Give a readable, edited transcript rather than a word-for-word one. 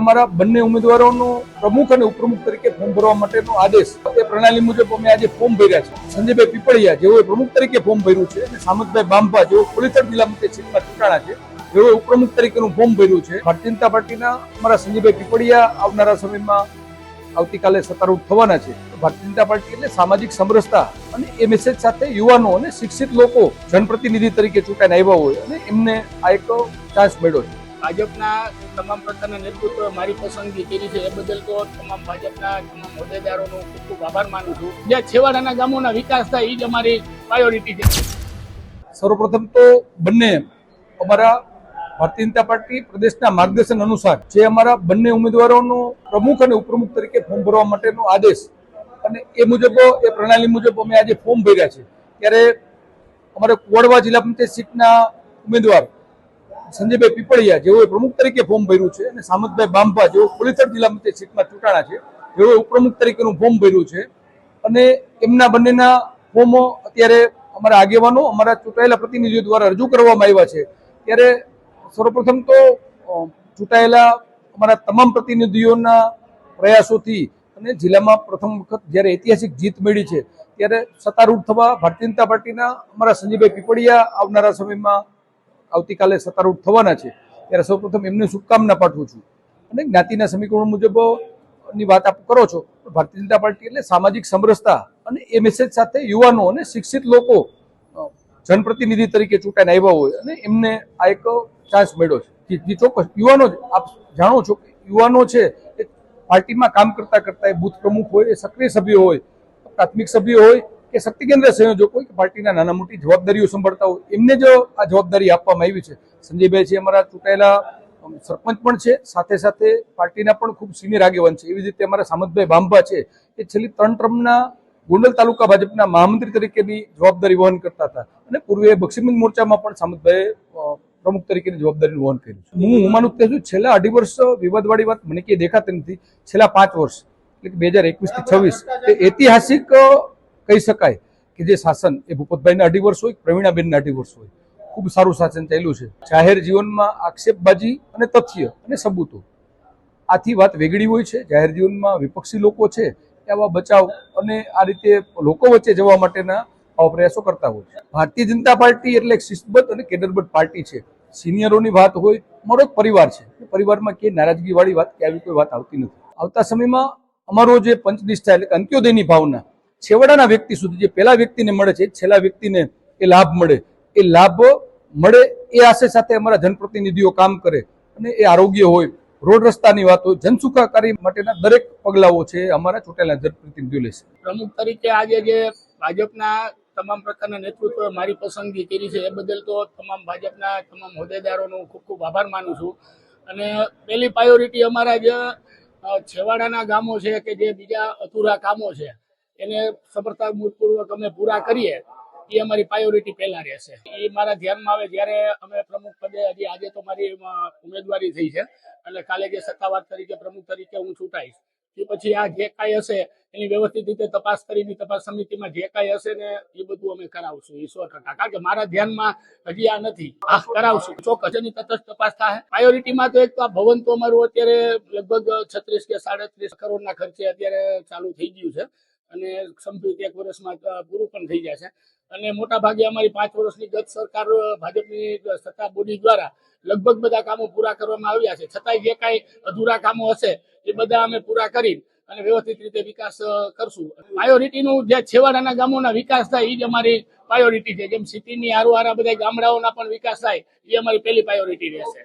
અમારા બંને ઉમેદવારોનો પ્રમુખ અને ઉપપ્રમુખ તરીકે ફોર્મ ભરવા માટેનો આદેશ એ પ્રણાલી મુજબ અમે આજે ફોર્મ ભર્યા છે. સંજયભાઈ પીપળિયા જેઓએ પ્રમુખ તરીકે ફોર્મ ભર્યું છે અને સામતભાઈ બાંભા જેઓ કોલીથડ જિલ્લા મથકે સીટમાં ચૂંટાણા છે જેઓએ ઉપપ્રમુખ તરીકેનું ફોર્મ ભર્યું છે. ભારતીય જનતા પાર્ટીના અમારા સંજયભાઈ પીપળિયા આવનારા સમયમાં આવતીકાલે સત્તારૂઢ થવાના છે. ભારતીય જનતા પાર્ટી એટલે સામાજિક સમરસતા અને એ મેસેજ સાથે યુવાનો અને શિક્ષિત લોકો જનપ્રતિનિધિ તરીકે ચૂંટાઈને આવ્યા હોય અને એમને આ એક ચાન્સ મળ્યો છે. ભાજપના તમામ પ્રકારના નેતૃત્વ મારી પસંદગી કરી છે એ બદલ તો તમામ ભાજપના તમામ હોદ્દેદારોનો ખૂબ ખૂબ આભાર માનું છું. જે છેવાડાના ગામોના વિકાસ થાય એ જ અમારી પ્રાયોરિટી છે. સર્વપ્રથમ તો બંને અમારા ભારતીય જનતા પાર્ટી પ્રદેશના માર્ગદર્શન અનુસાર જે અમારા બંને ઉમેદવારોનો પ્રમુખ અને ઉપપ્રમુખ તરીકે ફોર્મ ભરવા માટેનો આદેશ અને એ મુજબ એ પ્રણાલી મુજબ અમે આજે ફોર્મ ભર્યા છે. ત્યારે અમારે કુવાડવા જિલ્લા પંચાયત સીટના ઉમેદવાર સંજયભાઈ પીપળિયા જેઓએ પ્રમુખ તરીકે ફોર્મ ભર્યું છે અને સામતભાઈ બાંભા જેઓ કોલીથડ જિલ્લા પંચાયત સીટમાં ચૂંટાણા છે જેઓએ ઉપપ્રમુખ તરીકેનું ફોર્મ ભર્યું છે અને એમના બંનેના ફોર્મો અત્યારે અમારા આગેવાનો અમારા ચૂંટાયેલા પ્રતિનિધિઓ દ્વારા રજૂ કરવામાં આવ્યા છે. ત્યારે સર્વપ્રથમ તો ચૂંટાયેલા અમારા તમામ પ્રતિનિધિઓના પ્રયાસોથી અને જિલ્લામાં પ્રથમ વખત જ્યારે ઐતિહાસિક જીત મળી છે ત્યારે સત્તારૂઢ થવા ભારતીય જનતા પાર્ટીના અમારા સંજયભાઈ પીપળિયા આવનારા સમયમાં આવતીકાલે સત્તારૂઢ થવાના છે. ત્યારે સૌપ્રથમ એમને શુભકામના પાઠવું છું. અને જ્ઞાતિના સમીકરણો મુજબની વાત આપ કરો છો, ભારતીય જનતા પાર્ટી એટલે સામાજિક સમરસતા અને એ મેસેજ સાથે યુવાનો અને શિક્ષિત લોકો જનપ્રતિનિધિ તરીકે ચૂંટાઈને આવ્યા હોય અને એમને આ એક ચાન્સ મળ્યો છે. જે ચોક્કસ યુવાનો આપ જાણો છો કે યુવાનો છે એ પાર્ટીમાં કામ કરતા કરતા બૂથ પ્રમુખ હોય, એ સક્રિય સભ્યો હોય, પ્રાથમિક સભ્યો હોય કે શક્તિ કેન્દ્ર સંયોજક હોય કે પાર્ટીના નાના મોટી જવાબદારીઓ સંભાળતા હોય એમને જો આ જવાબદારી આપવામાં આવી છે. સંજયભાઈ છે અમારા ચૂંટાયેલા સરપંચ પણ છે, સાથે સાથે પાર્ટીના પણ ખૂબ સિનિયર આગેવાન છે. એવી જ રીતે અમારા સામતભાઈ બાંભા છે એ છેલ્લી 3 ટર્મના ગોંડલ તાલુકા ભાજપના મહામંત્રી તરીકેની જવાબદારી વહન કરતા હતા અને પૂર્વે બક્ષીબંધ મોરચામાં પણ સામતભાઈ પ્રમુખ તરીકેની જવાબદારીનું વહન કર્યું છે. હું માનું છું છેલ્લા 2.5 વર્ષ વિવાદવાળી વાત મને ક્યાંય દેખાતી નથી. છેલ્લા 5 વર્ષ એટલે કે 2021 થી 26 એ ઐતિહાસિક કહી શકાય કે જે શાસન એ ભૂપતભાઈના 2.5 વર્ષ હોય, પ્રવીણાબેનના 2.5 વર્ષ હોય, ખૂબ સારું શાસન ચાલ્યું છે. જાહેર જીવનમાં આક્ષેપબાજી અને તથ્ય અને સબૂતો આથી વાત વેગળી હોય છે. જાહેર જીવનમાં વિપક્ષી લોકો છે આવા બચાવ અને આ રીતે લોકો વચ્ચે જવા માટેના આવા પ્રયાસો કરતા હોય છે. ભારતીય જનતા પાર્ટી એટલે એક શિસ્તબદ્ધ અને કેડરબદ્ધ પાર્ટી છે. સિનિયરોની વાત હોય, અમારો એક પરિવાર છે, પરિવારમાં કે નારાજગીવાળી વાત કે આવી કોઈ વાત આવતી નથી. આવતા સમયમાં અમારો જે પંચનિષ્ઠા એટલે અંત્યોદયની ભાવના છેવાડાના વ્યક્તિ સુધી જે પહેલા વ્યક્તિને મળે છે છેલ્લા વ્યક્તિને એ લાભ મળે એ આશય સાથે અમારા જનપ્રતિનિધિઓ કામ કરે અને એ આરોગ્ય હોય, રોડ રસ્તાની વાત હોય, જનસુખાકારી માટેના દરેક પગલાઓ છે અમારા ચૂંટાયેલા જનપ્રતિનિધિઓ લેશે. પ્રમુખ તરીકે આજે જે ભાજપના તમામ પ્રકારના નેતૃત્વ મારી પસંદગી કરી છે એ બદલ તો તમામ ભાજપના તમામ હોદ્દેદારોનો ખૂબ ખૂબ આભાર માનું છું. અને પહેલી પ્રાયોરિટી અમારા જે છેવાડાના ગામો છે કે જે બીજા અધૂરા કામો છે એને સફળતાપૂર્વક અમે પૂરા કરીએ એ અમારી પ્રાયોરિટી પહેલા રહેશે. એ મારા ધ્યાનમાં આવે જ્યારે અમે પ્રમુખ પદે હજી આજે તો મારી ઉમેદવારી થઈ છે એટલે કાલે જે સત્તાવાર તરીકે પ્રમુખ તરીકે હું ચૂંટાઈશ એ પછી આ જે કાંઈ હશે એની વ્યવસ્થિત રીતે તપાસ કરીને તપાસ સમિતિમાં જે કાંઈ હશે ને એ બધું અમે કરાવશું. એ 100%. કારણ કે મારા ધ્યાનમાં હજી આ નથી. આ કરાવશું ચોક્કસ. એની તટસ્થ તપાસ થાય. પ્રાયોરિટીમાં તો એક તો આ ભવન તો અમારું અત્યારે લગભગ 36 કે 37 કરોડના ખર્ચે અત્યારે ચાલુ થઈ ગયું છે અને સંભવિત 1 વર્ષમાં પૂરું પણ થઈ જશે. અને મોટા ભાગે અમારી 5 વર્ષની ગત સરકાર ભાજપની સત્તા બોડી દ્વારા લગભગ બધા કામો પૂરા કરવામાં આવ્યા છે. છતાંય જે કાંઈ અધૂરા કામો હશે એ બધા અમે પૂરા કરી અને વ્યવસ્થિત રીતે વિકાસ કરશું. પ્રાયોરિટીનું જે છેવાડાના ગામોના વિકાસ થાય એ જ અમારી પ્રાયોરિટી છે. જેમ સિટીની હારોહાર બધા ગામડાઓના પણ વિકાસ થાય એ અમારી પહેલી પ્રાયોરિટી રહેશે.